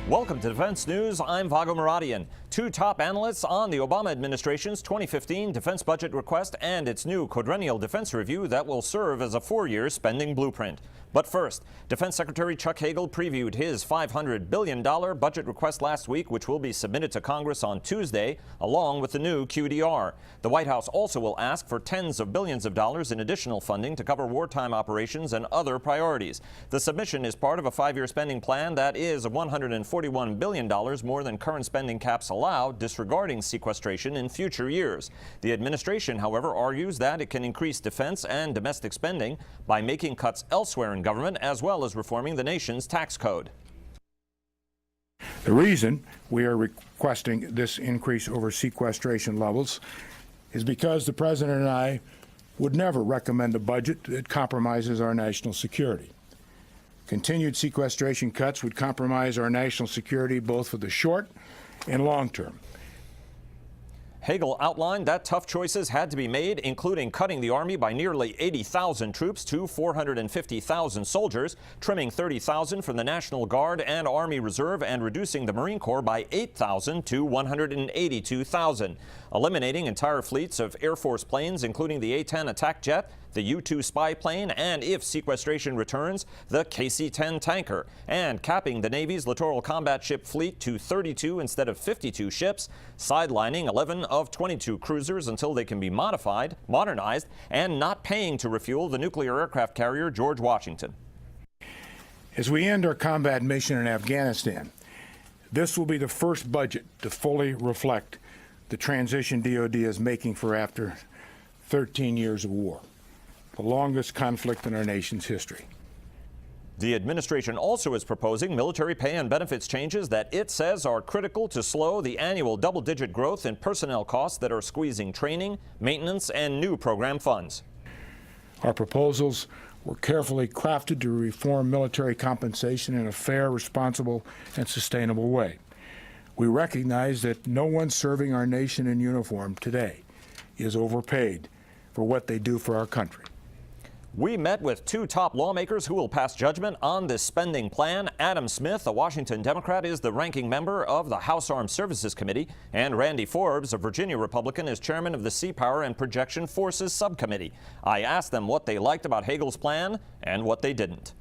Welcome to Defense News. I'm Vago Muradian. Two top analysts on the Obama administration's 2015 defense budget request and its new quadrennial defense review that will serve as a 4-year spending blueprint. But first, Defense Secretary Chuck Hagel previewed his $500 billion budget request last week, which will be submitted to Congress on Tuesday, along with the new QDR. The White House also will ask for tens of billions of dollars in additional funding to cover wartime operations and other priorities. The submission is part of a 5-year spending plan that is $141 billion more than current spending caps allow, disregarding sequestration in future years. The administration, however, argues that it can increase defense and domestic spending by making cuts elsewhere in government, as well as reforming the nation's tax code. The reason we are requesting this increase over sequestration levels is because the President and I would never recommend a budget that compromises our national security. Continued sequestration cuts would compromise our national security both for the short and long term. Hagel outlined that tough choices had to be made, including cutting the Army by nearly 80,000 troops to 450,000 soldiers, trimming 30,000 from the National Guard and Army Reserve, and reducing the Marine Corps by 8,000 to 182,000, eliminating entire fleets of Air Force planes, including the A-10 attack jet, the U-2 spy plane, and if sequestration returns, the KC-10 tanker, and capping the Navy's littoral combat ship fleet to 32 instead of 52 ships, sidelining 11 of 22 cruisers until they can be modernized, and not paying to refuel the nuclear aircraft carrier George Washington. As we end our combat mission in Afghanistan, this will be the first budget to fully reflect the transition DoD is making for after 13 years of war, the longest conflict in our nation's history. The administration also is proposing military pay and benefits changes that it says are critical to slow the annual double-digit growth in personnel costs that are squeezing training, maintenance, and new program funds. Our proposals were carefully crafted to reform military compensation in a fair, responsible, and sustainable way. We recognize that no one serving our nation in uniform today is overpaid for what they do for our country. We met with two top lawmakers who will pass judgment on this spending plan. Adam Smith, a Washington Democrat, is the ranking member of the House Armed Services Committee, and Randy Forbes, a Virginia Republican, is chairman of the Sea Power and Projection Forces Subcommittee. I asked them what they liked about Hagel's plan and what they didn't.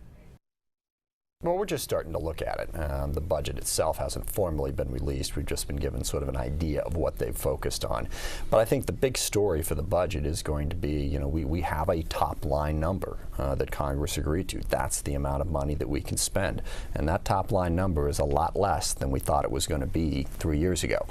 Well, we're just starting to look at it. The budget itself hasn't formally been released. We've just been given sort of an idea of what they've focused on. But I think the big story for the budget is going to be, you know, we have a top line number that Congress agreed to. That's the amount of money that we can spend. And that top line number is a lot less than we thought it was going to be 3 years ago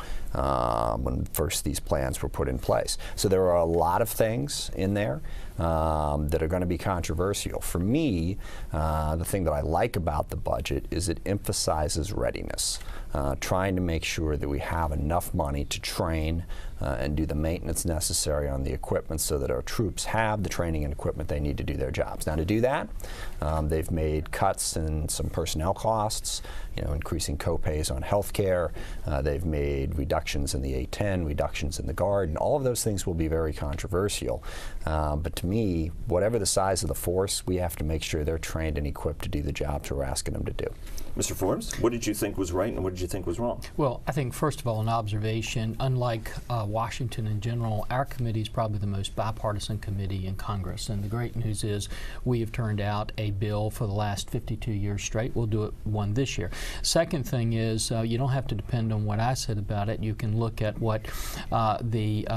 when first these plans were put in place. So there are a lot of things in there that are going to be controversial. For me, the thing that I like about the budget is it emphasizes readiness, trying to make sure that we have enough money to train and do the maintenance necessary on the equipment so that our troops have the training and equipment they need to do their jobs. Now, to do that, they've made cuts in some personnel costs, you know, increasing co-pays on health care. They've made reductions in the A-10, reductions in the Guard, and all of those things will be very controversial. But to me, whatever the size of the force, we have to make sure they're trained and equipped to do the jobs we're asking them to do. Mr. Forbes, what did you think was right and what did you think was wrong? Well, I think, first of all, an observation, unlike Washington in general, our committee is probably the most bipartisan committee in Congress. And the great news is we have turned out a bill for the last 52 years straight. We'll do one this year. Second thing is you don't have to depend on what I said about it. You can look at what the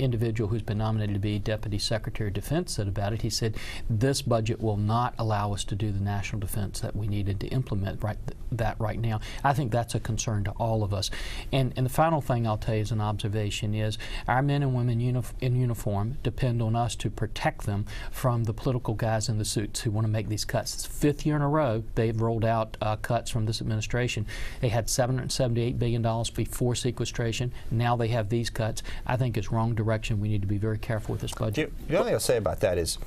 individual who's been nominated to be Deputy Secretary of Defense said about it. He said this budget will not allow us to do the national defense that we needed to implement right now. I think that's a concern to all of us. And the final thing I'll tell you as an observation is our men and women in uniform depend on us to protect them from the political guys in the suits who want to make these cuts. It's the 5th year in a row they've rolled out cuts from this administration. They had $778 billion before sequestration. Now they have these cuts. I think it's wrong direction. We need to be very careful with this budget. The only thing I'll say about that is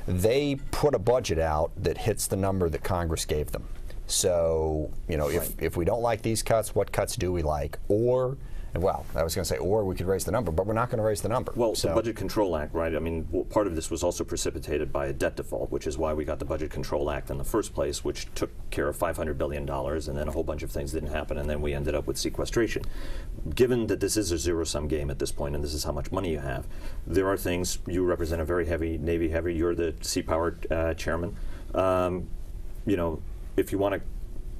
they put a budget out that hits the number that Congress gave them. So, you know, if we don't like these cuts, what cuts do we like? Or Well, I was going to say, or we could raise the number, but we're not going to raise the number. Well, the Budget Control Act, right? I mean, part of this was also precipitated by a debt default, which is why we got the Budget Control Act in the first place, which took care of $500 billion, and then a whole bunch of things didn't happen, and then we ended up with sequestration. Given that this is a zero-sum game at this point, and this is how much money you have, there are things. You represent a very heavy Navy heavy. You're the Sea Power chairman. You know, if you want to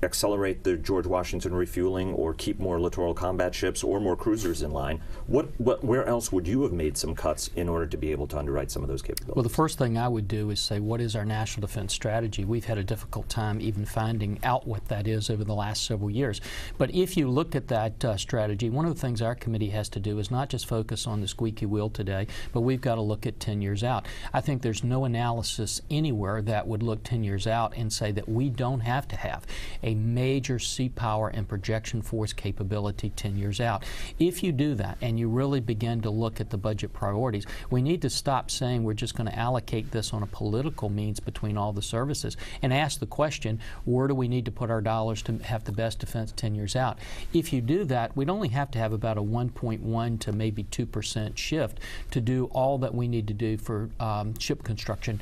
accelerate the George Washington refueling or keep more littoral combat ships or more cruisers in line, where else would you have made some cuts in order to be able to underwrite some of those capabilities? Well, the first thing I would do is say, what is our national defense strategy? We've had a difficult time even finding out what that is over the last several years. But if you look at that strategy, one of the things our committee has to do is not just focus on the squeaky wheel today, but we've got to look at 10 years out. I think there's no analysis anywhere that would look 10 years out and say that we don't have to have a major sea power and projection force capability 10 years out. If you do that and you really begin to look at the budget priorities, we need to stop saying we're just going to allocate this on a political means between all the services and ask the question, where do we need to put our dollars to have the best defense 10 years out? If you do that, we'd only have to have about a 1.1 to maybe 2% shift to do all that we need to do for ship construction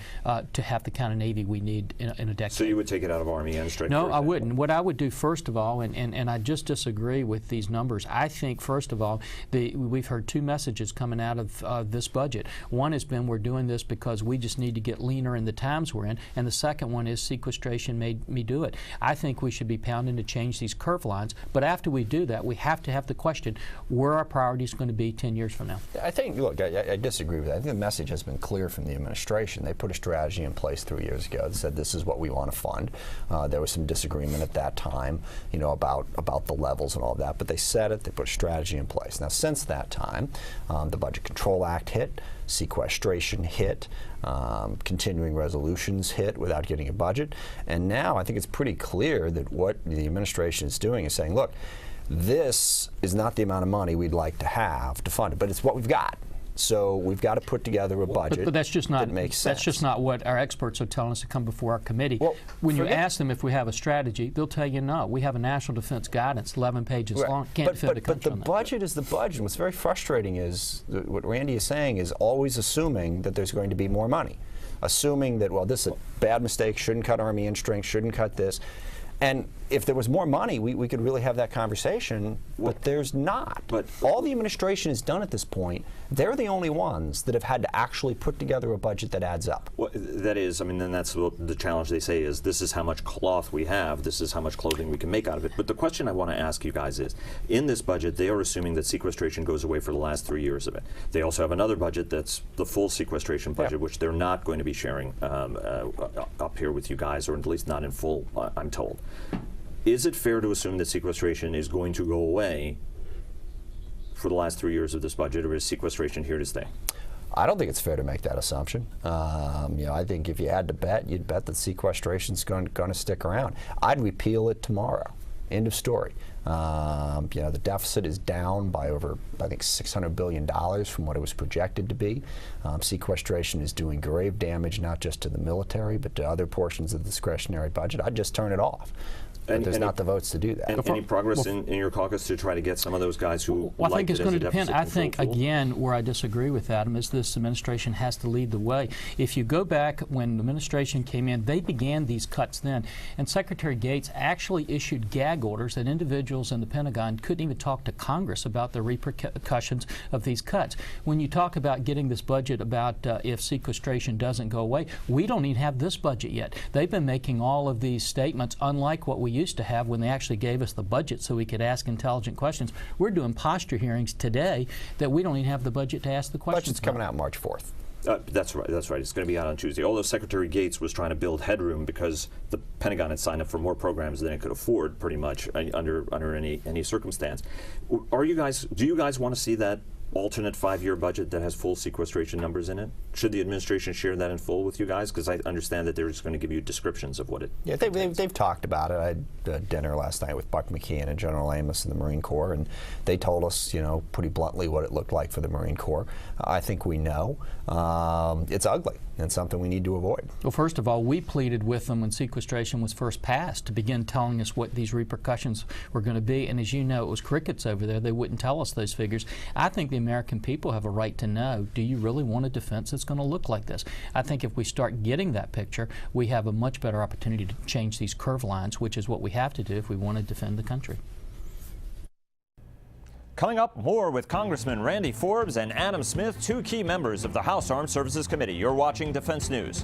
to have the kind of Navy we need in a decade. So you would take it out of Army and straight? No, I wouldn't. What I would do first of all, and I just disagree with these numbers, I think first of all, we've heard two messages coming out of this budget. One has been we're doing this because we just need to get leaner in the times we're in, and the second one is sequestration made me do it. I think we should be pounding to change these curve lines, but after we do that, we have to have the question, where are our priorities going to be 10 years from now? I think, look, I disagree with that. I think the message has been clear from the administration. They put a strategy in place 3 years ago that said this is what we want to fund. There was some disagreement at that time, you know, about the levels and all of that, but they said it, they put a strategy in place. Now, since that time, the Budget Control Act hit, sequestration hit, continuing resolutions hit without getting a budget, and now I think it's pretty clear that what the administration is doing is saying, look, this is not the amount of money we'd like to have to fund it, but it's what we've got. So we've got to put together a budget but that's just not, that makes sense. That's just not what our experts are telling us to come before our committee. Well, when you ask them if we have a strategy, they'll tell you no. We have a national defense guidance, 11 pages long. Can't fit a country But the on that. budget is the budget. What's very frustrating is what Randy is saying is always assuming that there's going to be more money. Assuming that, well, this is a bad mistake, shouldn't cut Army in strength, shouldn't cut this. And if there was more money, we could really have that conversation, but there's not. But all the administration has done at this point, they're the only ones that have had to actually put together a budget that adds up. Well, that is, I mean, then that's what the challenge they say is this is how much cloth we have, this is how much clothing we can make out of it. But the question I want to ask you guys is, in this budget, they are assuming that sequestration goes away for the last 3 years of it. They also have another budget that's the full sequestration budget, which they're not going to be sharing up here with you guys, or at least not in full, I'm told. Is it fair to assume that sequestration is going to go away for the last 3 years of this budget, or is sequestration here to stay? I don't think it's fair to make that assumption. You know, I think if you had to bet, you'd bet that sequestration's going to stick around. I'd repeal it tomorrow. End of story. You know, the deficit is down by over, I think, $600 billion from what it was projected to be. Sequestration is doing grave damage not just to the military, but to other portions of the discretionary budget. I'd just turn it off. But there's not the votes to do that. And any progress in your caucus to try to get some of those guys who Well, I think like it's it going as to a depend. deficit I think, control tool? again, where I disagree with Adam is this administration has to lead the way. If you go back when the administration came in, they began these cuts then. And Secretary Gates actually issued gag orders that individuals in the Pentagon couldn't even talk to Congress about the repercussions of these cuts. When you talk about getting this budget about if sequestration doesn't go away, we don't even have this budget yet. They've been making all of these statements unlike what we used to have when they actually gave us the budget so we could ask intelligent questions. We're doing posture hearings today that we don't even have the budget to ask the questions. Budget's coming out March 4th. That's right. That's right. It's going to be out on Tuesday. Although Secretary Gates was trying to build headroom because the Pentagon had signed up for more programs than it could afford, pretty much under any circumstance. Do you guys want to see that alternate 5-year budget that has full sequestration numbers in it? Should the administration share that in full with you guys? Because I understand that they're just going to give you descriptions of what it. Yeah, they've talked about it. I had dinner last night with Buck McKeon and General Amos in the Marine Corps, and they told us, pretty bluntly what it looked like for the Marine Corps. I think we know it's ugly and something we need to avoid. Well, first of all, we pleaded with them when sequestration was first passed to begin telling us what these repercussions were going to be. And as you know, it was crickets over there. They wouldn't tell us those figures. I think the American people have a right to know, do you really want a defense that's going to look like this? I think if we start getting that picture, we have a much better opportunity to change these curve lines, which is what we have to do if we want to defend the country. Coming up, more with Congressman Randy Forbes and Adam Smith, two key members of the House Armed Services Committee. You're watching Defense News.